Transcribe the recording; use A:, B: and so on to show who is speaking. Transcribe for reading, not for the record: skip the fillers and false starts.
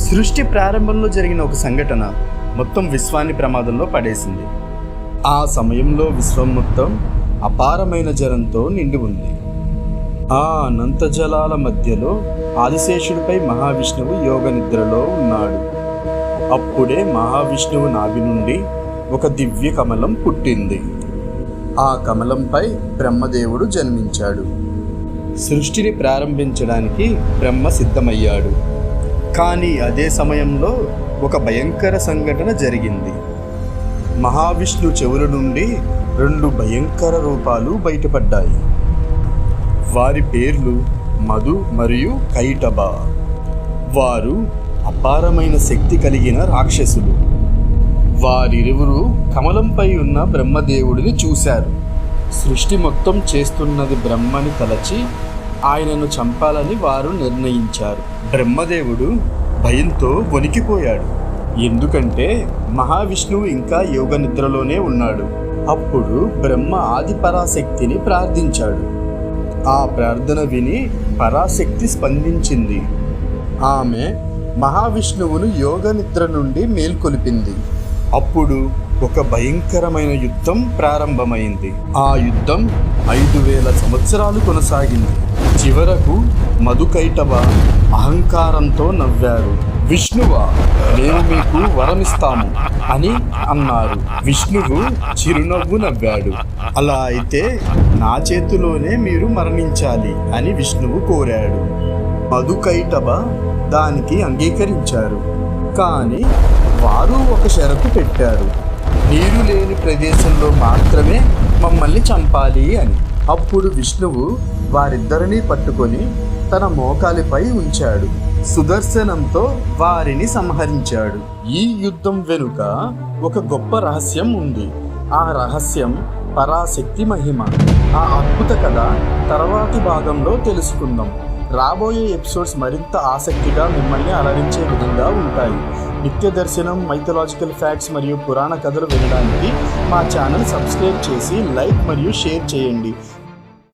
A: సృష్టి ప్రారంభంలో జరిగిన ఒక సంఘటన మొత్తం విశ్వాన్ని ప్రమాదంలో పడేసింది. ఆ సమయంలో విశ్వం మొత్తం అపారమైన జలంతో నిండి ఉంది. ఆ అనంత జలాల మధ్యలో ఆదిశేషుడిపై మహావిష్ణువు యోగ నిద్రలో ఉన్నాడు. అప్పుడే మహావిష్ణువు నాభి నుండి ఒక దివ్య కమలం పుట్టింది. ఆ కమలంపై బ్రహ్మదేవుడు జన్మించాడు. సృష్టిని ప్రారంభించడానికి బ్రహ్మ సిద్ధమయ్యాడు. కానీ అదే సమయంలో ఒక భయంకర సంఘటన జరిగింది. మహావిష్ణు చెవుల నుండి 2 భయంకర రూపాలు బయటపడ్డాయి. వారి పేర్లు మధు మరియు కైటభ. వారు అపారమైన శక్తి కలిగిన రాక్షసులు. వారిరువురు కమలంపై ఉన్న బ్రహ్మదేవుడిని చూశారు. సృష్టి మొత్తం చేస్తున్నది బ్రహ్మని తలచి ఆయనను చంపాలని వారు నిర్ణయించారు. బ్రహ్మదేవుడు భయంతో వణికిపోయాడు. ఎందుకంటే మహావిష్ణువు ఇంకా యోగ నిద్రలోనే ఉన్నాడు. అప్పుడు బ్రహ్మ ఆది పరాశక్తిని ప్రార్థించాడు. ఆ ప్రార్థన విని పరాశక్తి స్పందించింది. ఆమె మహావిష్ణువును యోగ నిద్ర నుండి మేల్కొలిపింది. అప్పుడు ఒక భయంకరమైన యుద్ధం ప్రారంభమైంది. ఆ యుద్ధం 5000 సంవత్సరాలు కొనసాగింది. చివరకు మధుకైటభ అహంకారంతో నవ్వారు. విష్ణువా, మేము మీకు వరమిస్తాము అని అన్నారు. విష్ణువు చిరునవ్వు నవ్వాడు. అలా అయితే నా చేతిలోనే మీరు మరణించాలి అని విష్ణువు కోరాడు. మధుకైటభ దానికి అంగీకరించారు. కానీ వారు ఒక షరతు పెట్టారు. నీరు లేని ప్రదేశంలో మాత్రమే మమ్మల్ని చంపాలి అని. అప్పుడు విష్ణువు వారిద్దరినీ పట్టుకొని తన మోకాలిపై ఉంచాడు. సుదర్శనంతో వారిని సంహరించాడు. ఈ యుద్ధం వెనుక ఒక గొప్ప రహస్యం ఉంది. ఆ రహస్యం పరాశక్తి మహిమ. ఆ అద్భుత కథ తర్వాతి భాగంలో తెలుసుకుందాం. రాబోయే ఎపిసోడ్స్ మరింత ఆసక్తిగా మిమ్మల్ని అలరించే విధంగా ఉంటాయి. నిత్య దర్శనం, మైథలాజికల్ ఫ్యాక్ట్స్ మరియు పురాణ కథలు వినడానికి మా ఛానల్ సబ్స్క్రైబ్ చేసి లైక్ మరియు షేర్ చేయండి.